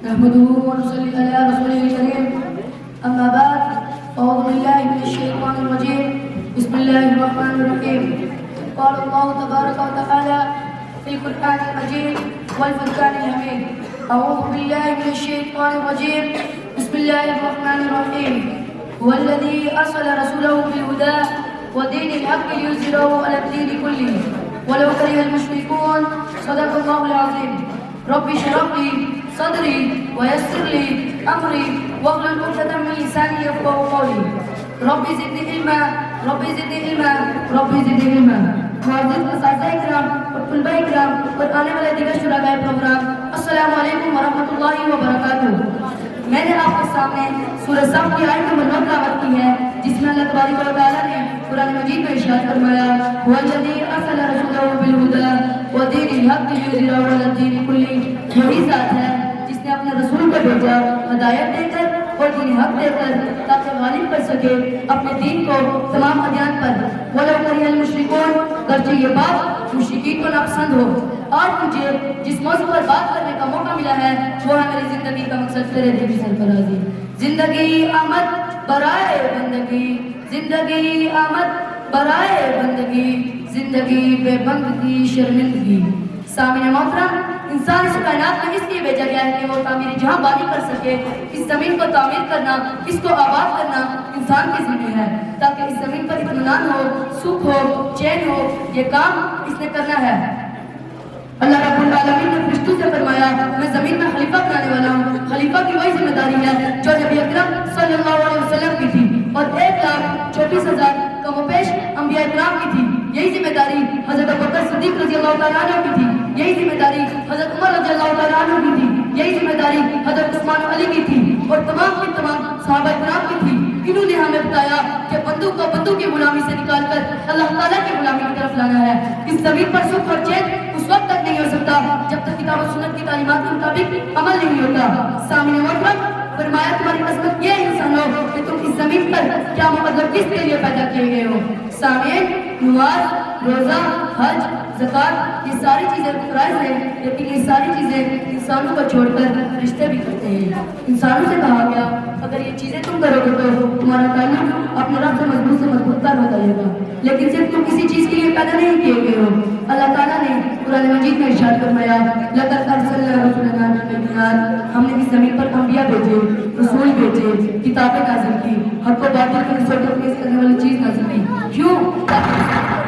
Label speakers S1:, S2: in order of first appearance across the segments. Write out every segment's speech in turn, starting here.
S1: نحمده ونصلي على رسوله الكريم أما بعد أعوذ بالله من الشيطان الرجيم بسم الله الرحمن الرحيم قال الله تبارك وتعالى في القرآن المجيد والفرقان الحميد أعوذ بالله من الشيطان الرجيم بسم الله الرحمن الرحيم هو الذي أرسل رسوله بالهدى ودين الحق ليظهره على الدين كله ولو كره المشركون صدق الله العظيم رب اشرح لي صدري ويسر لي امري واحلل عقدة من لساني يفقهوا قولي رب زدني علما رب زدني علما رب زدنی علما. معزز اساتذہ کرام اور طلباء کرام اور آنے والے دیگر شرکاء پروگرام، السلام علیکم ورحمۃ اللہ وبرکاتہ. میں نے آپ کے سامنے سورہ صف کی آیت نمبر 9 تلاوت کی ہے، جس میں اللہ تبارک و تعالیٰ نے قرآن مجید میں ارشاد فرمایا هو الذی ارسل رسوله بالهدى ودین الحق لیظہرہ علی الدین کلہ. وہی ذات ہے جس نے اپنے رسول کو بھیجا ہدایت دے کر اور دین حق دے کر تاکہ غالب کر سکے اپنے دین کو تمام ادیان پر. وَلَوْ كَرِهَ الْمُشْرِكُونَ، گرچہ یہ بات مشرکین کو ناپسند ہو. آج مجھے جس موضوع پر بات کرنے کا موقع ملا ہے وہ ہے میری زندگی کا مقصد، تیرے دل کی سرفرازی. زندگی آمد برائے بندگی، زندگی آمد برائے بندگی، زندگی بے بندگی شرمندگی. سامعین محترم، انسان اس کائنات میں اس لیے بھیجا گیا ہے کہ وہ تعمیر جہاں بانی کر سکے. اس زمین کو تعمیر کرنا، اس کو آباد کرنا انسان کی ذمہ ہے، تاکہ اس زمین پر اطمینان ہو، سکھ ہو، چین ہو. یہ کام اس نے کرنا ہے. اللہ رب العالمین نے فرشتوں سے فرمایا میں زمین میں خلیفہ بنانے والا ہوں. خلیفہ کی وہی ذمہ داری ہے جو نبی اکرم صلی اللہ علیہ وسلم کی تھی اور 1,34,000 کم و بیش انبیاء اکرام کی تھی. یہی ذمہ داری حضرت ابوبکر صدیق رضی اللہ تعالیٰ عنہ کی تھی. یہی ذمہ داری حضرت عمر رضی اللہ تعالیٰ عنہ کی تھی. یہی ذمہ داری حضرت عثمان علی کی تھی اور تمام کی تمام صحابہ اکرام کی تھی. انہوں نے ہمیں بتایا کہ بندوں کو بندوں کی غلامی سے نکال کر اللہ تعالیٰ کی غلامی کی طرف لانا ہے. اس زمین پر سکھ اور چین اس وقت تک نہیں ہو سکتا جب تک کتاب و سنت کی تعلیمات کے مطابق عمل نہیں ہوتا. سامعین محترم، فرمایا تمہاری عظمت یہ انسانوں کہ تم اس زمین پر کیا مطلب کس کے لیے پیدا کیے گئے ہو. سامعین، نماز، روزہ، حج، زکوٰۃ، یہ ساری چیزیں فرائض ہیں، لیکن یہ ساری چیزیں انسانوں کو چھوڑ کر رشتے بھی کرتے ہیں. انسانوں سے کہا گیا اگر یہ چیزیں تم کرو گے تو تمہارا تعلق اپنے رب سے مضبوط تر ہوتا رہے گا. لیکن صرف تم کسی چیز کے لیے پیدا نہیں کیے گئے ہو. اللہ تعالیٰ نے قرآن مجید میں ارشاد فرمایا لَقَدْ أَرْسَلْنَا رُسُلَنَا بِالْبَيِّنَاتِ، ہم نے اس زمین پر انبیاء بھیجے، رسول بھیجے، کتابیں نازل کی، حق و باطل کی نسبت تمیز کرنے والی چیز نازل کی. کیوں؟ تاکہ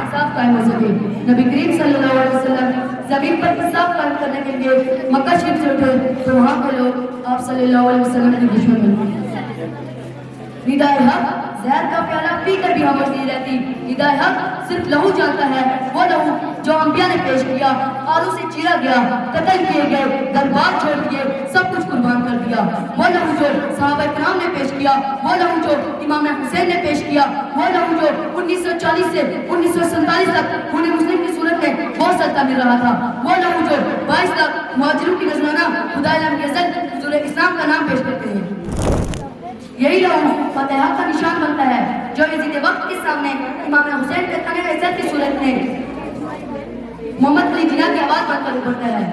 S1: انصاف قائم ہو سکے. نبی کریم صلی اللہ علیہ وسلم زمین پر انصاف قائم کرنے کے لیے مکہ شریف سے اٹھے تو وہاں کے لوگ آپ صلی اللہ علیہ وسلم کے دشمن بن گئے. ندائے حق زہر کا پیالہ پی کر بھی خاموش نہیں رہتی. ندائے حق صرف لہو جانتا ہے، وہ لہو جو انبیاء نے پیش کیا، آلو سے چیرا گیا، قتل کیے گئے، دربار چھوڑ دیے، سب کچھ قربان کر دیا. وہ لہو جو صحابہ کرام نے پیش کیا، وہ لہو جو امام حسین نے پیش کیا، وہ لہو جو 1940 سے 1947 تک خون مسلم کی صورت میں بہت سلطہ مل رہا تھا. وہ لہو جو 22 لاکھ مہاجروں کی نذرانہ خدائے لم یزل حضور اسلام کا نام پیش کرتے ہیں. یہی لہو فتح کا نشان بنتا ہے جو یزید وقت کے سامنے امام حسین کے تنِ عزت کی صورت میں محمد علی جناح کی آواز بن کر ابھرتا ہے.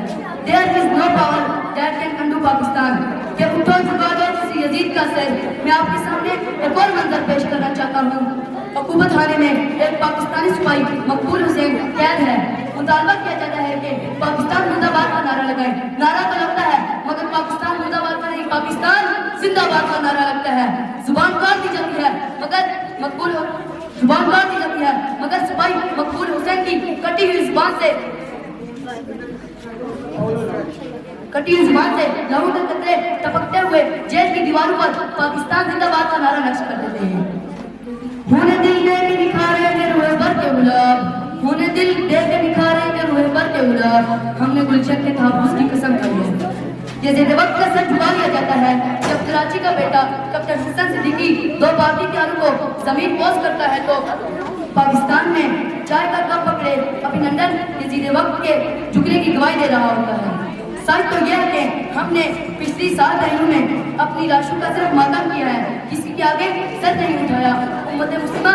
S1: There is no power that can undo Pakistan. کہ اٹھو جھکا دو کسی یزید کا سر. میں آپ کے سامنے ایک اور منظر پیش کرنا چاہتا ہوں. حکومت خانے میں ایک پاکستانی سپاہی مقبول حسین قید ہے. مطالبہ کیا جاتا ہے کہ پاکستان زندہ باد کا نعرہ لگائیں. نعرہ تو لگتا ہے مگر پاکستان زندہ باد کا نہیں، پاکستان زندہ باد کا نعرہ لگتا ہے. زبان کاٹ دی جاتی ہے مگر مقبول زبان کاٹ دی جاتی ہے مگر سپاہی مقبول حسین کی کٹی ہوئی زبان سے لہو کے قطرے ٹپکتے ہوئے جیل کی دیواروں پر پاکستان زندہ باد کا نعرہ نقش کر دیتے ہیں. ہونے دل دے کے نکھارے گے روئے بھر کے گلاب، ہونے دل دے کے نکھارے گے روئے بھر کے گلاب، ہم نے گلشن کے تحفظ کی قسم کھائی ہے. یزید وقت کا سر جھکا لیا جاتا ہے جب کراچی کا بیٹا کیپٹن حسن صدیقی 2 بھارتی ہتھیاروں کو زمین پوز کرتا ہے تو پاکستان میں چائے کا کپ پکڑے ابھینندن یزید وقت کے جھکنے کی گواہی دے رہا ہوتا ہے. سچ تو یہ ہے کہ ہم نے پچھلی 7 دہائیوں میں اپنی لاشوں کا صرف ماتم کیا ہے، کسی کے آگے سر نہیں اٹھایا. امت مسلمہ